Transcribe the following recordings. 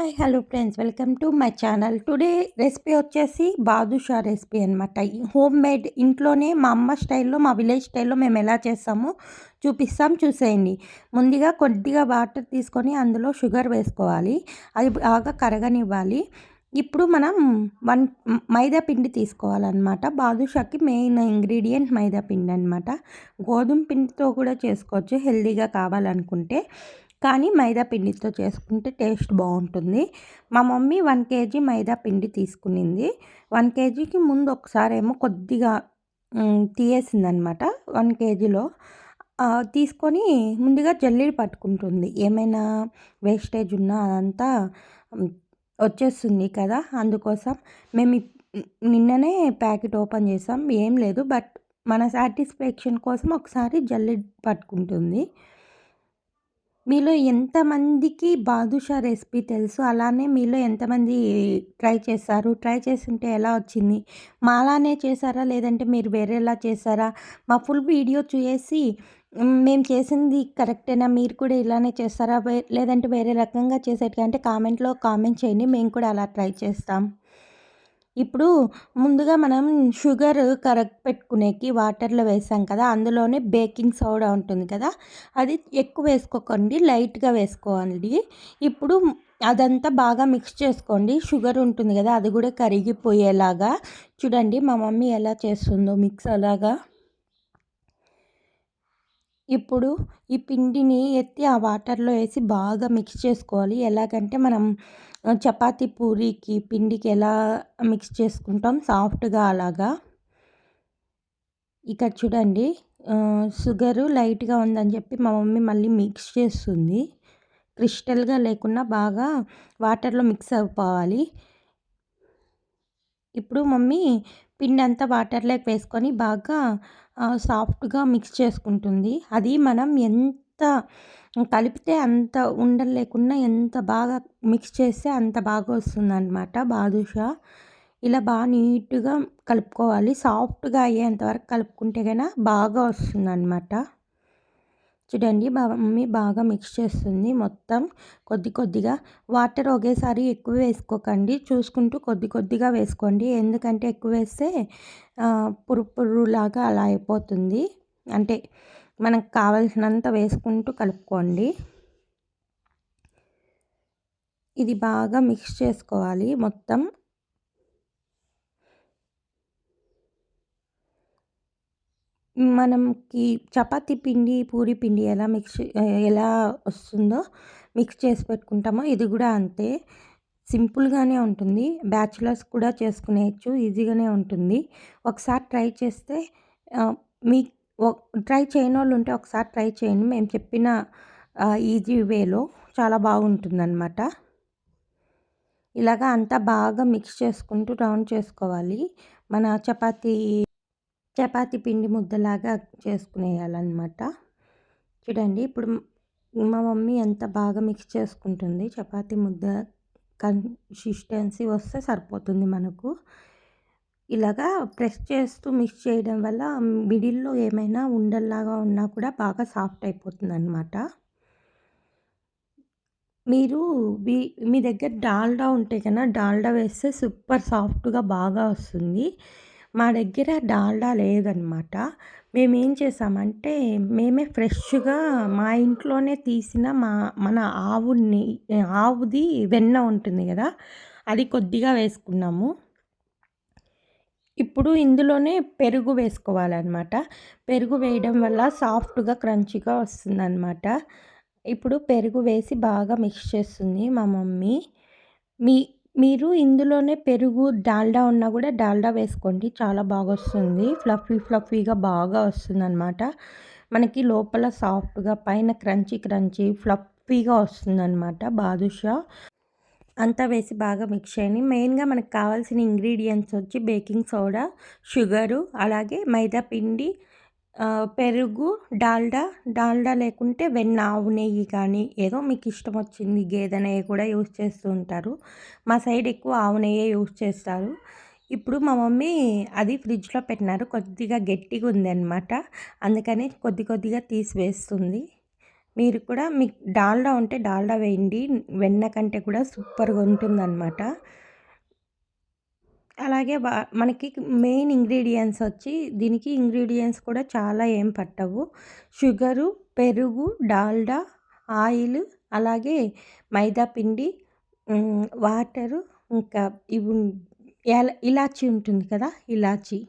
Hi hello friends, welcome to my channel. Today recipe వచ్చేసి badusha recipe అనమాట. Home made ఇంట్లోనే మా అమ్మ స్టైల్లో, మా విలేజ్ స్టైల్లో మేము ఎలా చేస్తామో చూసేయండి. ముందుగా కొద్దిగా వాటర్ తీసుకొని అందులో షుగర్ వేసుకోవాలి. అది బాగా కరగనివ్వాలి. ఇప్పుడు మనం మైదా పిండి తీసుకోవాలన్నమాట. బాదుషాకి మెయిన్ ఇంగ్రీడియంట్ మైదా పిండి అనమాట. గోధుమ పిండితో కూడా చేసుకోవచ్చు హెల్తీగా కావాలనుకుంటే, కానీ మైదా పిండితో చేసుకుంటే టేస్ట్ బాగుంటుంది. మా మమ్మీ 1 కేజీ మైదా పిండి తీసుకునింది. 1 కేజీకి ముందు ఒకసారేమో కొద్దిగా తీయేసిందనమాట 1 కేజీలో. తీసుకొని ముందుగా జల్లెడ పట్టుకుంటుంది. ఏమైనా వేస్టేజ్ ఉన్నా అదంతా వచ్చేస్తుంది కదా, అందుకోసం మేము నిన్ననే ప్యాకెట్ ఓపెన్ చేసాం. ఏం లేదు, బట్ మన సాటిస్ఫాక్షన్ కోసం ఒకసారి జల్లెడ పట్టుకుంటుంది. మీలో ఎంతమందికి బాదుషా రెసిపీ తెలుసు? అలానే మీలో ఎంతమంది ట్రై చేశారు? ట్రై చేసుంటే ఎలా వచ్చింది? మాలానే చేశారా? లేదంటే మీరు వేరేలా చేశారా? మా ఫుల్ వీడియో చూసేసి మేము చేసింది కరెక్టేనా? మీరు కూడా ఇలానే చేస్తారా? లేదంటే వేరే రకంగా చేసేటికంటే కామెంట్లో కామెంట్ చేయండి. మేము కూడా అలా ట్రై చేస్తాం. ఇప్పుడు ముందుగా మనం షుగర్ కరెక్ట్ పెట్టుకునేకి వాటర్లో వేసాం కదా, అందులోనే బేకింగ్ సోడా ఉంటుంది కదా, అది ఎక్కువ వేసుకోకండి, లైట్గా వేసుకోండి. ఇప్పుడు అదంతా బాగా మిక్స్ చేసుకోండి. షుగర్ ఉంటుంది కదా, అది కూడా కరిగిపోయేలాగా చూడండి మా మమ్మీ ఎలా చేస్తుందో మిక్స్ అలాగా. ఇప్పుడు ఈ పిండిని ఎత్తి ఆ వాటర్లో వేసి బాగా మిక్స్ చేసుకోవాలి. ఎలాగంటే మనం చపాతీ పూరీకి పిండికి ఎలా మిక్స్ చేసుకుంటాం సాఫ్ట్గా అలాగా. ఇక్కడ చూడండి షుగరు లైట్గా ఉందని చెప్పి మా మమ్మీ మళ్ళీ మిక్స్ చేస్తుంది. క్రిస్టల్గా లేకుండా బాగా వాటర్లో మిక్స్ అయిపోవాలి. ఇప్పుడు మమ్మీ పిండి అంతా వాటర్లోకి వేసుకొని బాగా సాఫ్ట్గా మిక్స్ చేసుకుంటుంది. అది మనం ఎంత కలిపితే అంత ఉండలు లేకుండా ఎంత బాగా మిక్స్ చేస్తే అంత బాగా వస్తుందన్నమాట బాదుషా. ఇలా బాగా నీట్గా కలుపుకోవాలి. సాఫ్ట్గా అయ్యేంత వరకు కలుపుకుంటే కనుక బాగా వస్తుందన్నమాట. చూడండి మమ్మీ బాగా మిక్స్ చేస్తుంది మొత్తం. కొద్దిగా వాటర్ ఒకేసారి ఎక్కువ వేసుకోకండి, చూసుకుంటూ కొద్దిగా వేసుకోండి. ఎందుకంటే ఎక్కువ వేస్తే పురులాగా అలా అయిపోతుంది. అంటే మనకు కావాల్సినంత వేసుకుంటూ కలుపుకోండి. ఇది బాగా మిక్స్ చేసుకోవాలి మొత్తం. మనకి చపాతీ పిండి, పూరీ పిండి ఎలా వస్తుందో మిక్స్ చేసి పెట్టుకుంటామో ఇది కూడా అంతే. సింపుల్గానే ఉంటుంది. బ్యాచిలర్స్ కూడా చేసుకునేయచ్చు, ఈజీగానే ఉంటుంది. ఒకసారి ట్రై చేస్తే మీ ట్రై చేయనోళ్ళు ఉంటే ఒకసారి ట్రై చేయండి. మేము చెప్పిన ఈజీ వేలో చాలా బాగుంటుందన్నమాట. ఇలాగా అంతా బాగా మిక్స్ చేసుకుంటూ రౌండ్ చేసుకోవాలి. మన చపాతీ పిండి ముద్దలాగా చేసుకునేయాలన్నమాట. చూడండి ఇప్పుడు మా మమ్మీ ఎంత బాగా మిక్స్ చేసుకుంటుంది. చపాతీ ముద్ద కన్సిస్టెన్సీ వస్తే సరిపోతుంది మనకు. ఇలాగా ప్రెస్ చేస్తూ మిక్స్ చేయడం వల్ల మిడిల్లో ఏమైనా ఉండల్లాగా ఉన్నా కూడా బాగా సాఫ్ట్ అయిపోతుందన్నమాట. మీరు మీ దగ్గర డాల్డా ఉంటే కన్నా డాల్డా వేస్తే సూపర్ సాఫ్ట్గా బాగా వస్తుంది. మా దగ్గర డాల్డా లేదనమాట. మేమేం చేసామంటే మేమే ఫ్రెష్‌గా మా ఇంట్లోనే తీసిన మన ఆవుది వెన్న ఉంటుంది కదా, అది కొద్దిగా వేసుకున్నాము. ఇప్పుడు ఇందులోనే పెరుగు వేసుకోవాలన్నమాట. పెరుగు వేయడం వల్ల సాఫ్ట్‌గా క్రంచీగా వస్తుందన్నమాట. ఇప్పుడు పెరుగు వేసి బాగా మిక్స్ చేస్తుంది మా మమ్మీ. మీరు ఇందులోనే పెరుగు డాల్డా ఉన్నా కూడా డాల్డా వేసుకోండి, చాలా బాగొస్తుంది. ఫ్లఫీగా బాగా వస్తుందన్నమాట. మనకి లోపల సాఫ్ట్‌గా పైన క్రంచీ ఫ్లఫీగా వస్తుందన్నమాట బాదుషా. అంతా వేసి బాగా మిక్స్ చేయండి. మెయిన్‌గా మనకు కావాల్సిన ఇంగ్రీడియంట్స్ వచ్చి బేకింగ్ సోడా, షుగరు, అలాగే మైదా పిండి, పెరుగు, డాల్డా లేకుంటే వెన్న, ఆవు నెయ్యి కానీ ఏదో మీకు ఇష్టం వచ్చింది. గేదె నెయ్యి కూడా యూజ్ చేస్తూ ఉంటారు. మా సైడ్ ఎక్కువ ఆవు నెయ్యే యూజ్ చేస్తారు. ఇప్పుడు మా మమ్మీ అది ఫ్రిడ్జ్‌లో పెట్టినారు. కొద్దిగా గట్టిగా ఉందన్నమాట. అందుకని కొద్దిగా తీసి వేస్తుంది. మీరు కూడా మీకు డాల్డా ఉంటే డాల్డా వేయండి. వెన్న కంటే కూడా సూపర్‌గా ఉంటుందనమాట. అలాగే మనకి మెయిన్ ఇంగ్రీడియెంట్స్ వచ్చి దీనికి ఇంగ్రీడియెంట్స్ కూడా చాలా ఏం పట్టవు. షుగరు, పెరుగు, డాల్డా, ఆయిల్, అలాగే మైదా పిండి, వాటరు, ఇంకా ఇవి ఇలాచీ ఉంటుంది కదా! ఇలాచీ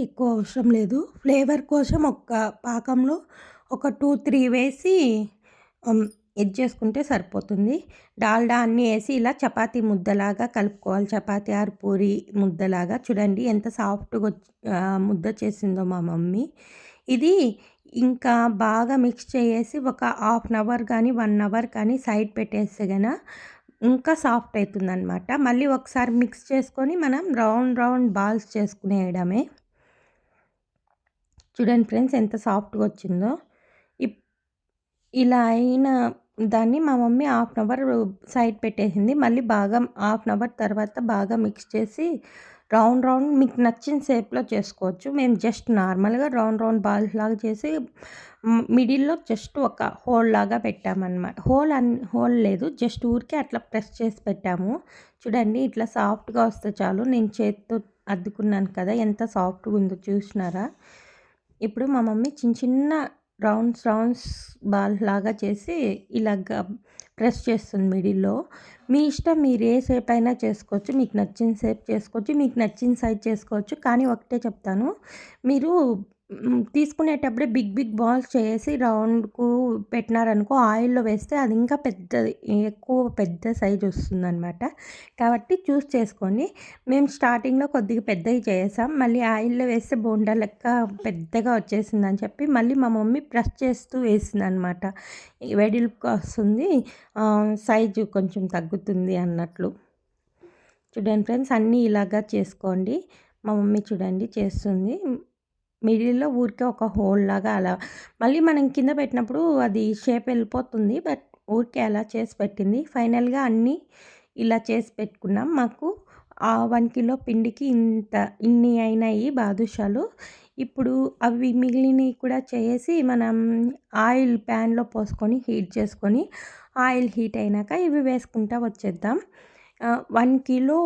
ఎక్కువ అవసరం లేదు. ఫ్లేవర్ కోసం పాకంలో ఒక 2, 3 వేసి ఇది చేసుకుంటే సరిపోతుంది. డాల్డా అన్నీ ఏసి ఇలా చపాతీ ముద్దలాగా కలుపుకోవాలి. చపాతీ ఆర్ పూరి ముద్దలాగా. చూడండి ఎంత సాఫ్ట్‌గా ముద్ద చేసిందో మా మమ్మీ. ఇది ఇంకా బాగా మిక్స్ చేసేసి ఒక హాఫ్ అన్ అవర్ కానీ, 1 అవర్ కానీ సైడ్ పెట్టేస్తే ఇంకా సాఫ్ట్ అయితుందనమాట. మళ్ళీ ఒకసారి మిక్స్ చేసుకొని మనం రౌండ్ బాల్స్ చేసుకునేయడమే. చూడండి ఫ్రెండ్స్ ఎంత సాఫ్ట్‌గా వచ్చిందో. ఇలా అయిన దాన్ని మా mummy half an our side పెట్టేసింది. మళ్ళీ బాగా హాఫ్ అన్ అవర్ తర్వాత బాగా మిక్స్ చేసి రౌండ్ మీకు నచ్చిన షేప్‌లో చేసుకోవచ్చు. మేము జస్ట్ నార్మల్‌గా రౌండ్ బాల్స్ లాగా చేసి మిడిల్‌లో జస్ట్ ఒక హోల్ లాగా పెట్టామన్నమాట. హోల్ లేదు, జస్ట్ ఊరికే అట్లా ప్రెస్ చేసి పెట్టాము. చూడండి ఇట్లా సాఫ్ట్‌గా వస్తే చాలు. నేను చేత్తో అద్దుకున్నాను కదా! ఎంత సాఫ్ట్‌గా ఉందో చూసినారా? ఇప్పుడు మా మమ్మీ చిన్న రౌండ్స్ బాల్స్ లాగా చేసి ఇలాగ ప్రెస్ చేస్తుంది మిడిల్‌లో. మీ ఇష్టం, మీరు ఏ షేప్ అయినా చేసుకోవచ్చు. మీకు నచ్చిన షేప్ చేసుకోవచ్చు. మీకు నచ్చిన సైజ్ చేసుకోవచ్చు. కానీ ఒకటే చెప్తాను, మీరు తీసుకునేటప్పుడే బిగ్ బాల్స్ చేసి రౌండ్‌కు పెట్టినారనుకో, ఆయిల్‌లో వేస్తే అది ఇంకా పెద్దది, ఎక్కువ పెద్ద సైజ్ వస్తుందనమాట. కాబట్టి చూస్ చేసుకోండి. మేము స్టార్టింగ్‌లో కొద్దిగా పెద్దవి చేసాం. మళ్ళీ ఆయిల్‌లో వేస్తే బోండా లెక్క పెద్దగా వచ్చేసిందని చెప్పి మళ్ళీ మా మమ్మీ ప్రెస్ చేస్తూ వేసిందనమాట. వెడల్పుగా వస్తుంది, సైజు కొంచెం తగ్గుతుంది అన్నట్లు. చూడండి ఫ్రెండ్స్, అన్నీ ఇలాగా చేసుకోండి. మా మమ్మీ చూడండి చేస్తుంది. మిడిల్‌లో ఊరికే ఒక హోల్ లాగా అలా, మళ్ళీ మనం కింద పెట్టినప్పుడు అది షేప్ వెళ్ళిపోతుంది. బట్ ఊరికే అలా చేసి పెట్టింది. ఫైనల్‌గా అన్నీ ఇలా చేసి పెట్టుకున్నాం. మాకు 1 కిలో పిండికి ఇన్ని అయినాయి బాదుషాలు. ఇప్పుడు అవి మిగిలినవి కూడా చేసి మనం ఆయిల్ ప్యాన్‌లో పోసుకొని హీట్ చేసుకొని, ఆయిల్ హీట్ అయినాక ఇవి వేసుకుంటా వచ్చేద్దాం. 1 కిలో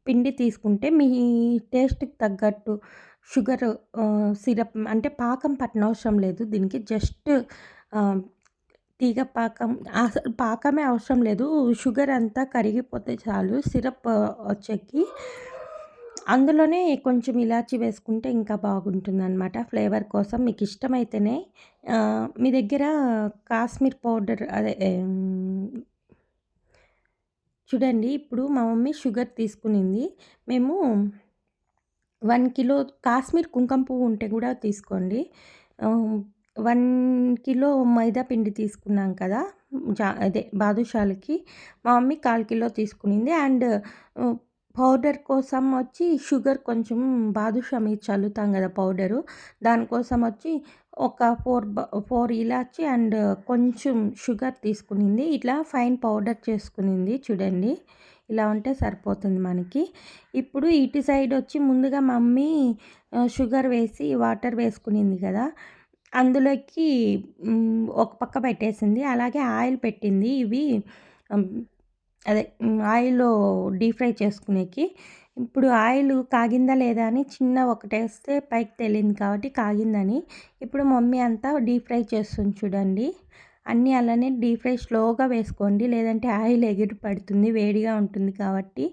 పిండి తీసుకుంటే మీ టేస్ట్‌కి తగ్గట్టు షుగర్ సిరప్ అంటే పాకం పట్టనవసరం లేదు దీనికి. జస్ట్ తీగ పాకం, అసలు పాకమే అవసరం లేదు. షుగర్ అంతా కరిగిపోతే చాలు సిరప్ వచ్చేకి. అందులోనే కొంచెం ఇలాచీ వేసుకుంటే ఇంకా బాగుంటుందనమాట ఫ్లేవర్ కోసం. మీకు ఇష్టమైతేనే మీ దగ్గర కాశ్మీర్ పౌడర్ అదే చూడండి ఇప్పుడు మా మమ్మీ షుగర్ తీసుకునింది. మేము 1 కిలో కాశ్మీర్ కుంకుమ పువ్వు ఉంటే కూడా తీసుకోండి. 1 కిలో మైదా పిండి తీసుకున్నాం కదా! అదే బాదుషాలకి మా మమ్మీ 1/4 కిలో తీసుకునింది. అండ్ పౌడర్ కోసం వచ్చి షుగర్ కొంచెం, బాదుషా మీద చల్లుతాం కదా పౌడరు, దానికోసం వచ్చి ఒక 4 ఇలాచి అండ్ కొంచెం షుగర్ తీసుకునింది. ఇట్లా ఫైన్ పౌడర్ చేసుకునింది. చూడండి ఇలా ఉంటే సరిపోతుంది మనకి. ఇప్పుడు ఇటు సైడ్ వచ్చి ముందుగా మమ్మీ షుగర్ వేసి వాటర్ వేసుకునింది కదా! అందులోకి ఒక పక్క పెట్టేసింది. అలాగే ఆయిల్ పెట్టింది. ఇవి అదే ఆయిల్‌లో డీప్ ఫ్రై చేసుకునేకి. ఇప్పుడు ఆయిల్ కాగిందా లేదా అని చిన్న ఒకటేస్తే పైకి తేలింది కాబట్టి కాగిందని. ఇప్పుడు మమ్మీ అంతా డీప్ ఫ్రై చేస్తుంది చూడండి. అన్నీ అలానే డీప్ ఫ్రై స్లోగా వేసుకోండి, లేదంటే ఆయిల్ ఎగిరి పడుతుంది, వేడిగా ఉంటుంది కాబట్టి.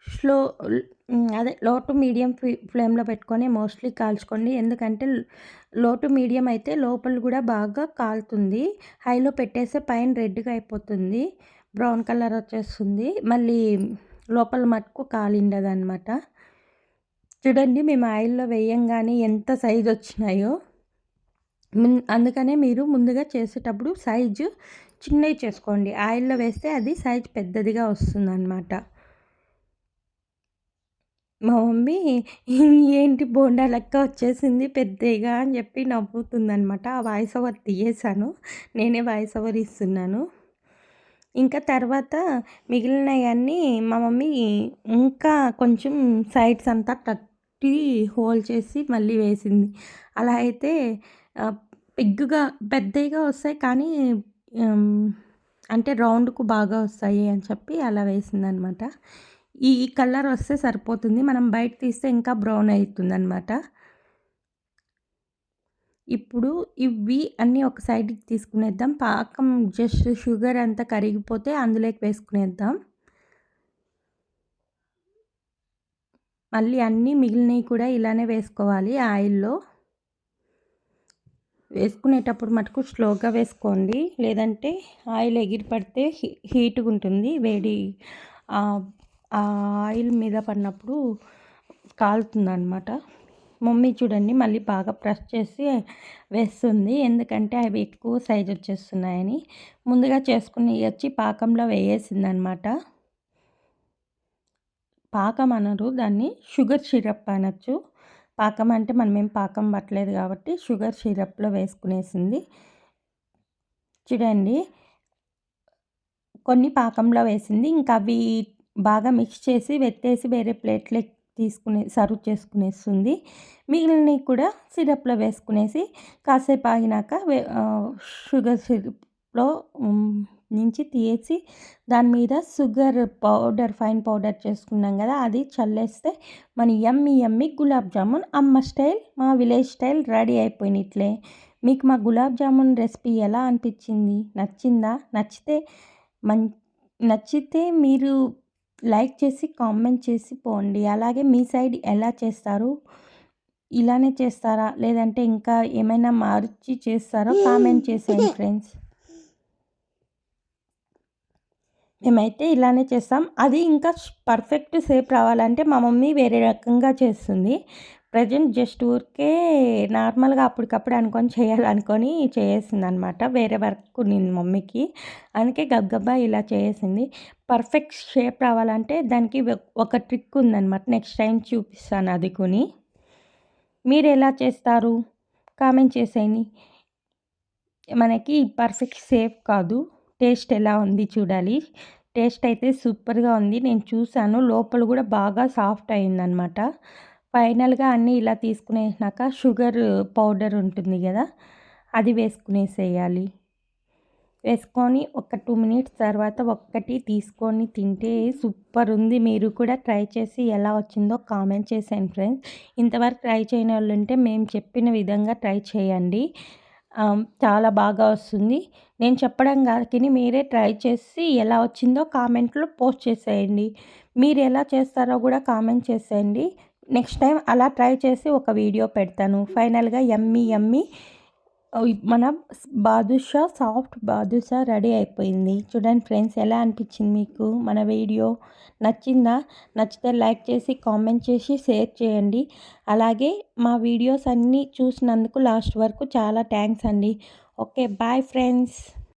స్లో అదే లో టు మీడియం ఫ్లేమ్‌లో పెట్టుకొని మోస్ట్లీ కాల్చుకోండి. ఎందుకంటే లో టు మీడియం అయితే లోపల కూడా బాగా కాలుతుంది. హైలో పెట్టేస్తే పైన రెడ్‌గా అయిపోతుంది, బ్రౌన్ కలర్ వచ్చేస్తుంది. మళ్ళీ లోపల మటుకు కాలిండదనమాట. చూడండి మేము ఆయిల్‌లో వేయంగానే ఎంత సైజ్ వచ్చినాయో. అందుకనే మీరు ముందుగా చేసేటప్పుడు సైజు చిన్నవి చేసుకోండి. ఆయిల్‌లో వేస్తే అది సైజ్ పెద్దదిగా వస్తుందనమాట. మా మమ్మీ ఏంటి బోండా లెక్క వచ్చేసింది పెద్దగా అని చెప్పి నవ్వుతుందనమాట. ఆ వాయిస్ ఓవర్ తీయేసాను. నేనే వాయిస్ ఓవర్ ఇస్తున్నాను. ఇంకా తర్వాత మిగిలినయన్నీ మా మమ్మీ ఇంకా కొంచెం సైడ్స్ అంతా కట్టి హోల్ చేసి మళ్ళీ వేసింది. అలా అయితే బిగ్‌గా పెద్దయిగా వస్తాయి కానీ హ్మ్. అంటే రౌండ్‌కు బాగా వస్తాయి అని చెప్పి అలా వేసిందనమాట. ఈ కలర్ వస్తే సరిపోతుంది. మనం బయట తీస్తే ఇంకా బ్రౌన్ అయితుందనమాట. ఇప్పుడు ఇవి అన్నీ ఒక సైడ్‌కి తీసుకునేద్దాం. పాకం జస్ట్ షుగర్ అంతా కరిగిపోతే అందులోకి వేసుకునేద్దాం. మళ్ళీ అన్నీ మిగిలినయి కూడా ఇలానే వేసుకోవాలి ఆయిల్‌లో. వేసుకునేటప్పుడు మటుకు స్లోగా వేసుకోండి. లేదంటే ఆయిల్ ఎగిరి పడితే హీట్‌గుంటుంది. వేడి ఆ ఆయిల్ మీద పడినప్పుడు కాలుతుందనమాట. మమ్మీ చూడండి మళ్ళీ బాగా ప్రెస్ చేసి వేస్తుంది. ఎందుకంటే అవి ఎక్కువ సైజ్ వచ్చేస్తున్నాయని. ముందుగా చేసుకున్నయి వచ్చి పాకంలో వేయేసిందనమాట. పాకం అనరు దాన్ని, షుగర్ సిరప్ అనొచ్చు. పాకం అంటే మనమేం పాకం పట్టలేదు కాబట్టి షుగర్ సిరప్‌లో వేసుకునేసింది. చూడండి కొన్ని పాకంలో వేసింది. ఇంకా అవి బాగా మిక్స్ చేసి వెత్తేసి వేరే ప్లేట్‌లోకి సర్వ్ చేసుకునేస్తుంది. మిగిలినవి కూడా సిరప్‌లో వేసుకునేసి కాసేపు ఆగినాక షుగర్ సిరప్‌లో నుంచి తీసి దాని మీద షుగర్ పౌడర్ ఫైన్ పౌడర్ చేసుకున్నాం కదా! అది చల్లేస్తే మన యమ్మీ యమ్మీ గులాబ్ జామున్ అమ్మ స్టైల్, మా విలేజ్ స్టైల్ రెడీ అయిపోయినట్లే. మీకు మా గులాబ్ జామున్ రెసిపీ ఎలా అనిపించింది? నచ్చిందా? నచ్చితే మీరు లైక్ చేసి కామెంట్ చేసి పోండి. అలాగే మీ సైడ్ ఎలా చేస్తారు? ఇలానే చేస్తారా? లేదంటే ఇంకా ఏమైనా మార్చి చేస్తారా? కామెంట్ చేసేయండి ఫ్రెండ్స్. మేమైతే ఇలానే చేస్తాం. అది ఇంకా పర్ఫెక్ట్ షేప్ రావాలంటే మా మమ్మీ వేరే రకంగా చేస్తుంది. ప్రెజెంట్ జస్ట్ ఊరికే నార్మల్‌గా అప్పటికప్పుడు అనుకోని చేయాలనుకోని చేసేసిందనమాట. వేరే వర్క్ ఉన్నింది మమ్మీకి. అందుకే గబగబా ఇలా చేసేసింది. పర్ఫెక్ట్ షేప్ రావాలంటే దానికి ఒక ట్రిక్ ఉందనమాట. నెక్స్ట్ టైమ్ చూపిస్తాను అది కొని. మీరెలా చేస్తారు? కామెంట్ చేసేయండి. మనకి పర్ఫెక్ట్ షేప్ కాదు. టేస్ట్ ఎలా ఉంది చూడాలి. టేస్ట్ అయితే సూపర్‌గా ఉంది. నేను చూసాను. లోపల గూడా బాగా సాఫ్ట్ అయిందనమాట. ఫైనల్‌గా అన్నీ ఇలా తీసుకునేసినాక షుగర్ పౌడర్ ఉంటుంది గదా! అది వేసుకునేసేయాలి. వేసుకొని ఒక 2 మినిట్స్ తర్వాత ఒక్కటి తీసుకొని తింటే సూపర్ ఉంది. మీరు కూడా ట్రై చేసి ఎలా వచ్చిందో కామెంట్ చేసేయండి ఫ్రెండ్స్. ఇంతవరకు ట్రై చేయనోళ్ళుంటే మేము చెప్పిన విధంగా ట్రై చేయండి. చాలా బాగా వస్తుంది. నేను చెప్పడం కాకిని మీరే ట్రై చేసి ఎలా వచ్చిందో కామెంట్‌లో పోస్ట్ చేసేయండి. మీరు ఎలా చేస్తారో కూడా కామెంట్ చేసేయండి. నెక్స్ట్ టైం అలా ట్రై చేసి ఒక వీడియో పెడతాను. ఫైనల్‌గా యమ్మీ యమ్మీ మన బాదుషా సాఫ్ట్ బాదుషా రెడీ అయిపోయింది. చూడండి ఫ్రెండ్స్ ఎలా అనిపించింది మీకు మన వీడియో? నచ్చిందా? నచ్చితే లైక్ చేసి, కామెంట్ చేసి, షేర్ చేయండి. అలాగే మా వీడియోస్ అన్నీ చూసినందుకు లాస్ట్ వరకు చాలా థ్యాంక్స్ అండి. ఓకే. Bye friends.